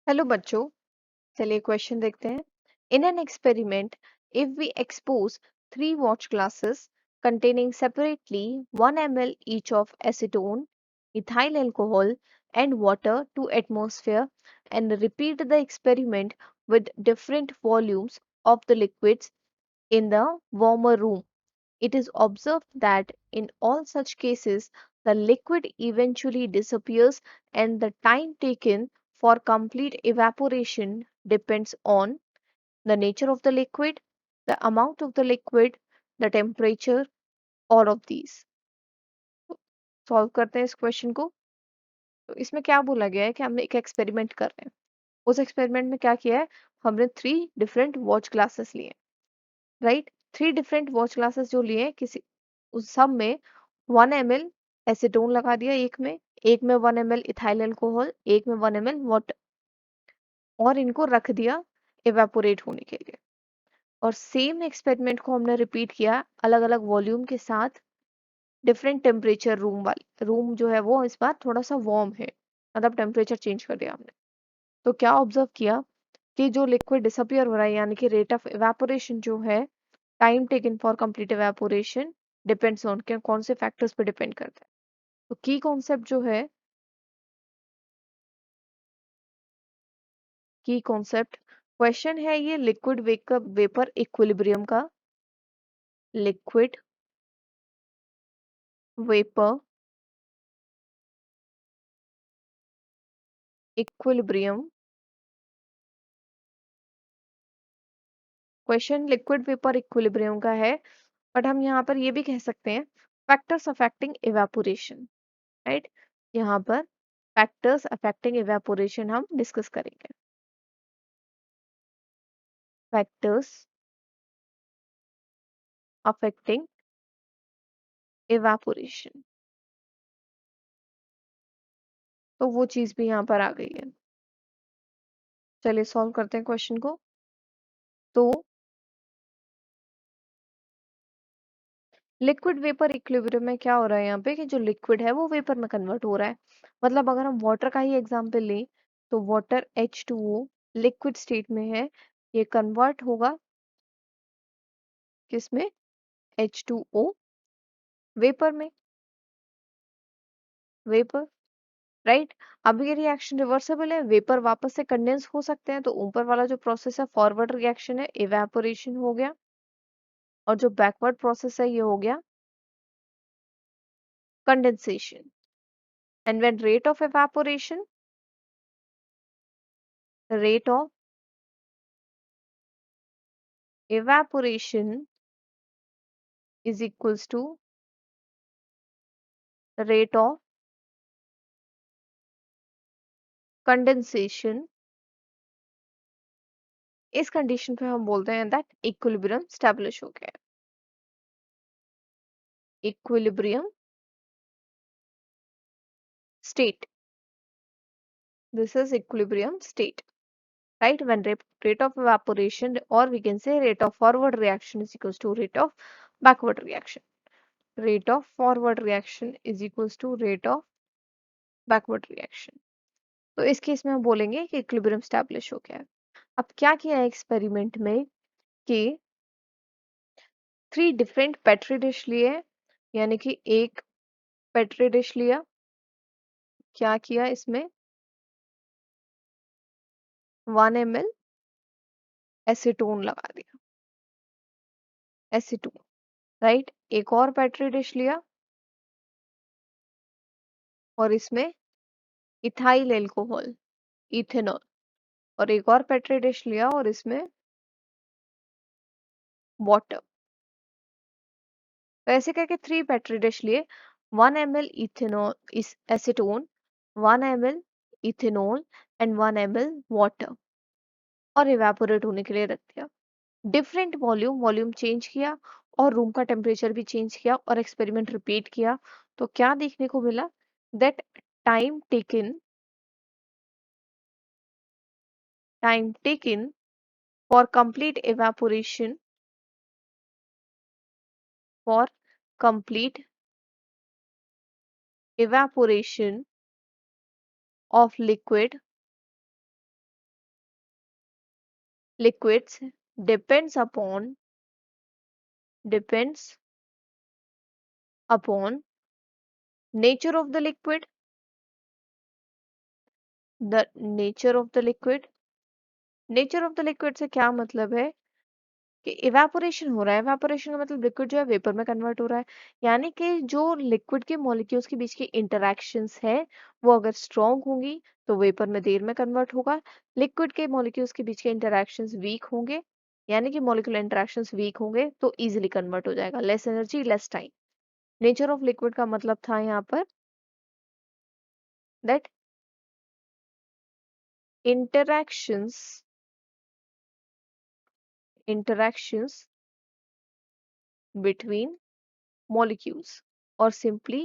Hello बच्चों। चलिए question देखते हैं। In an experiment, if we expose three watch glasses containing separately 1 ml each of acetone, ethyl alcohol, and water to atmosphere, and repeat the experiment with different volumes of the liquids in the warmer room, it is observed that in all such cases, the liquid eventually disappears and the time taken for complete evaporation depends on the nature of the liquid, the amount of the liquid, the temperature, all of these. Solve करते हैं इस question को। तो इसमें क्या बोला गया है कि हम एक एक्सपेरिमेंट कर रहे हैं। उस एक्सपेरिमेंट में क्या किया है, हमने थ्री डिफरेंट वॉच ग्लासेस लिए, right. Three different watch glasses जो लिए किसी उस सब में 1 ml एसीटोन लगा दिया, एक में 1 ml इथाइल अल्कोहल, एक में 1 ml वाटर, और इनको रख दिया इवेपोरेट होने के लिए। और सेम एक्सपेरिमेंट को हमने रिपीट किया अलग अलग वॉल्यूम के साथ, डिफरेंट टेम्परेचर रूम वाली। रूम जो है वो इस बार थोड़ा सा वार्म है, मतलब टेम्परेचर चेंज कर दिया हमने। तो क्या ऑब्जर्व किया कि जो लिक्विड डिसअपियर हो रहा है, यानी कि रेट ऑफ इवेपोरेशन जो है, time taken for complete evaporation depends on, के कौन से फैक्टर्स पे डिपेंड करता है। तो की कॉन्सेप्ट जो है, की कॉन्सेप्ट क्वेश्चन है ये लिक्विड वेपर इक्विलिब्रियम का। Liquid vapour equilibrium. Question liquid vapour equilibrium का है, बट हम यहाँ पर ये भी कह सकते हैं फैक्टर्स अफेक्टिंग इवेपोरेशन, राइट। यहाँ पर फैक्टर्स अफेक्टिंग इवेपोरेशन हम डिस्कस करेंगे। फैक्टर्स अफेक्टिंग इवेपोरेशन, तो वो चीज भी यहाँ पर आ गई है। चलिए सॉल्व करते हैं क्वेश्चन को। तो लिक्विड वेपर इक्विलिब्रियम में क्या हो रहा है यहाँ पे कि जो लिक्विड है वो वेपर में कन्वर्ट हो रहा है। मतलब अगर हम वाटर का ही एग्जांपल लें, तो वाटर H2O लिक्विड स्टेट में है, ये कन्वर्ट होगा किसमें, H2O वेपर में, वेपर, राइट। अब ये रिएक्शन रिवर्सिबल है, वेपर वापस से कंडेंस हो सकते हैं, तो ऊपर वाला जो प्रोसेस है फॉरवर्ड रिएक्शन है, इवेपोरेशन हो गया, और जो बैकवर्ड प्रोसेस है ये हो गया condensation. And when rate of evaporation, rate of evaporation is equals to rate of condensation, इस कंडीशन पे हम बोलते हैं दैट इक्विलिब्रियम स्टैब्लिश हो गया है। Equilibrium state, this is equilibrium state, right, when rate of evaporation, or we can say rate of forward reaction is equals to rate of backward reaction. Rate of forward reaction is equals to rate of backward reaction. तो इस case में हम बोलेंगे कि equilibrium establish हो गया है। अब क्या किया है एक्सपेरिमेंट में कि थ्री डिफरेंट पेट्री डिश लिए, यानी कि एक पेट्री डिश लिया, क्या किया इसमें 1 ml एसीटोन लगा दिया, एसीटोन, राइट। एक और पेट्री डिश लिया और इसमें इथाइल एल्कोहल, इथेनॉल, और एक और पेट्री डिश लिया और इसमें वाटर। तो ऐसे करके थ्री पेट्री डिश लिए, 1 ml इथेनॉल इस acetone, 1 ml ethanol and 1 ml water, और इवेपोरेट होने के लिए रख दिया। डिफरेंट वॉल्यूम, वॉल्यूम चेंज किया और रूम का टेम्परेचर भी चेंज किया और एक्सपेरिमेंट रिपीट किया। तो क्या देखने को मिला, that time taken, time taken for complete evaporation, for complete evaporation of liquid liquids depends upon nature of the liquid, the nature of the liquid, nature of the liquid से क्या मतलब है कि इवेपोरेशन हो रहा है। इवेपोरेशन का मतलब लिक्विड जो है वेपर में कन्वर्ट हो रहा है, यानी कि जो लिक्विड के मॉलिक्यूल्स के बीच की इंटरेक्शंस है वो अगर स्ट्रॉन्ग होंगी तो वेपर में देर में कन्वर्ट होगा। लिक्विड के मॉलिक्यूल्स के बीच के इंटरेक्शंस वीक होंगे, यानी कि मॉलिक्यूलर इंटरेक्शंस वीक होंगे तो इजीली कन्वर्ट हो जाएगा, less energy less time. Nature of liquid का मतलब था यहाँ पर that interactions interactions between molecules or simply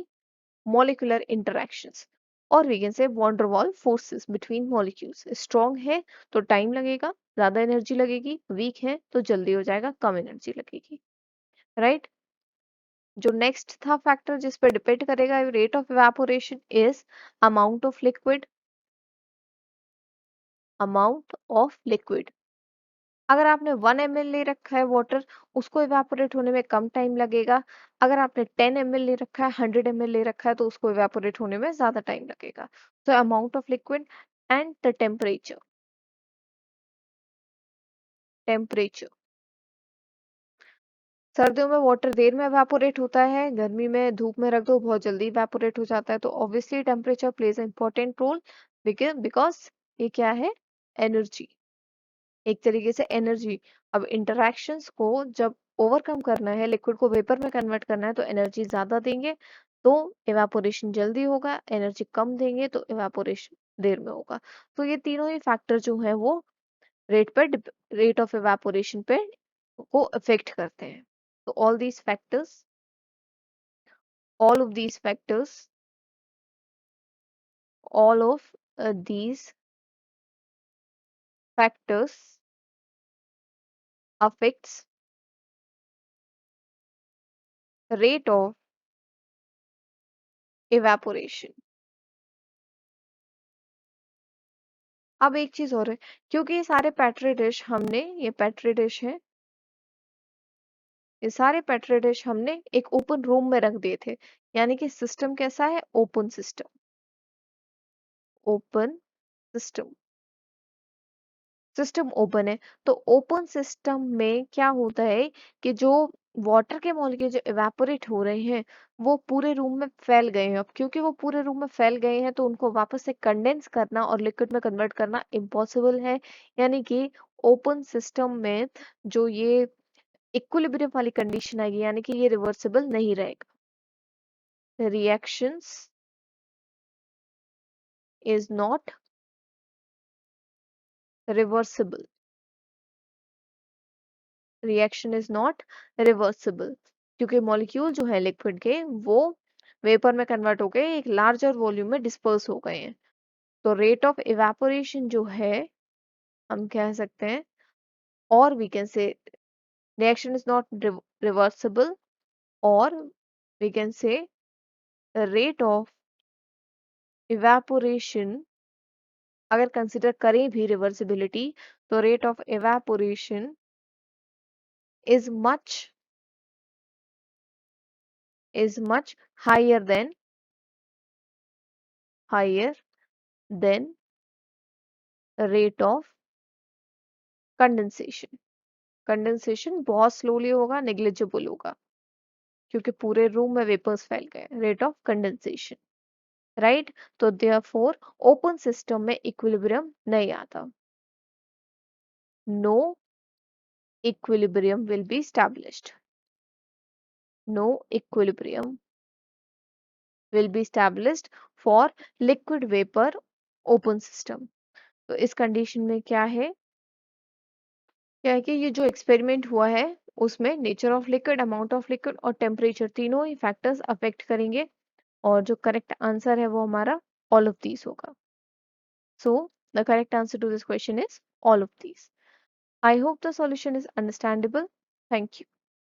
molecular interactions, और we can say van der Waals forces between molecules। Strong है तो टाइम लगेगा, ज्यादा एनर्जी लगेगी, वीक है तो जल्दी हो जाएगा, कम एनर्जी लगेगी, राइट। जो नेक्स्ट था फैक्टर जिस पर डिपेंड करेगा rate of evaporation is amount of liquid, amount of liquid. अगर आपने 1 ml ले रखा है वाटर, उसको इवेपोरेट होने में कम टाइम लगेगा। अगर आपने 10 ml ले रखा है, 100 ml ले रखा है तो उसको इवेपोरेट होने में ज्यादा टाइम लगेगा। तो amount of liquid and the temperature, temperature. सर्दियों में वाटर देर में इवेपोरेट होता है, गर्मी में धूप में रख दो बहुत जल्दी इवेपोरेट हो जाता है। तो obviously temperature plays important role, because ये क्या है, एनर्जी, एक तरीके से एनर्जी। अब इंटरैक्शंस को जब ओवरकम करना है, लिक्विड को वेपर में कन्वर्ट करना है तो एनर्जी ज्यादा देंगे तो इवेपोरेशन जल्दी होगा, एनर्जी कम देंगे तो इवेपोरेशन देर में होगा। तो ये तीनों ही फैक्टर जो है वो रेट ऑफ इवेपोरेशन पे को अफेक्ट करते हैं। तो all of these factors all of these factors affects rate of evaporation। अब एक चीज और है, क्योंकि ये सारे पेट्री डिश हमने, ये पेट्री डिश है, ये सारे पेट्री डिश हमने एक ओपन रूम में रख दिए थे, यानी कि सिस्टम कैसा है, open system, open system, system open है। तो ओपन सिस्टम में क्या होता है कि जो वाटर के मॉलिक्यूल जो इवेपोरेट हो रहे हैं वो पूरे रूम में फैल गए हैं। अब क्योंकि वो पूरे रूम में फैल गए हैं तो उनको वापस से कंडेंस करना और लिक्विड में कन्वर्ट करना इम्पॉसिबल है, यानी कि ओपन सिस्टम में जो ये इक्विलिब्रियम वाली कंडीशन आएगी, यानी कि ये रिवर्सिबल नहीं रहेगा। Reactions is not reversible, reaction is not reversible, क्योंकि मॉलिक्यूल जो है लिक्विड के वो वेपर में कन्वर्ट हो गए, एक लार्जर वॉल्यूम में डिस्पर्स हो गए हैं। तो रेट ऑफ इवेपोरेशन जो है हम कह सकते हैं, और we can say reaction is not reversible, और we can say rate of evaporation, अगर कंसिडर करें भी रिवर्सिबिलिटी तो rate of evaporation is much higher than higher than rate of condensation. Condensation बहुत स्लोली होगा, नेग्लिजिबल होगा, क्योंकि पूरे रूम में वेपर्स फैल गए, रेट ऑफ कंडेंसेशन, राइट। तो देयरफॉर ओपन सिस्टम में इक्विलिब्रियम नहीं आता, no equilibrium will be established, no equilibrium will be established for liquid vapour open system. तो इस कंडीशन में क्या है कि ये जो एक्सपेरिमेंट हुआ है उसमें nature of liquid, amount of liquid और टेम्परेचर तीनों ही फैक्टर्स अफेक्ट करेंगे, और जो करेक्ट आंसर है वो हमारा ऑल ऑफ दीज होगा। So the correct answer to this question is all of these. I hope the solution is understandable. Thank you.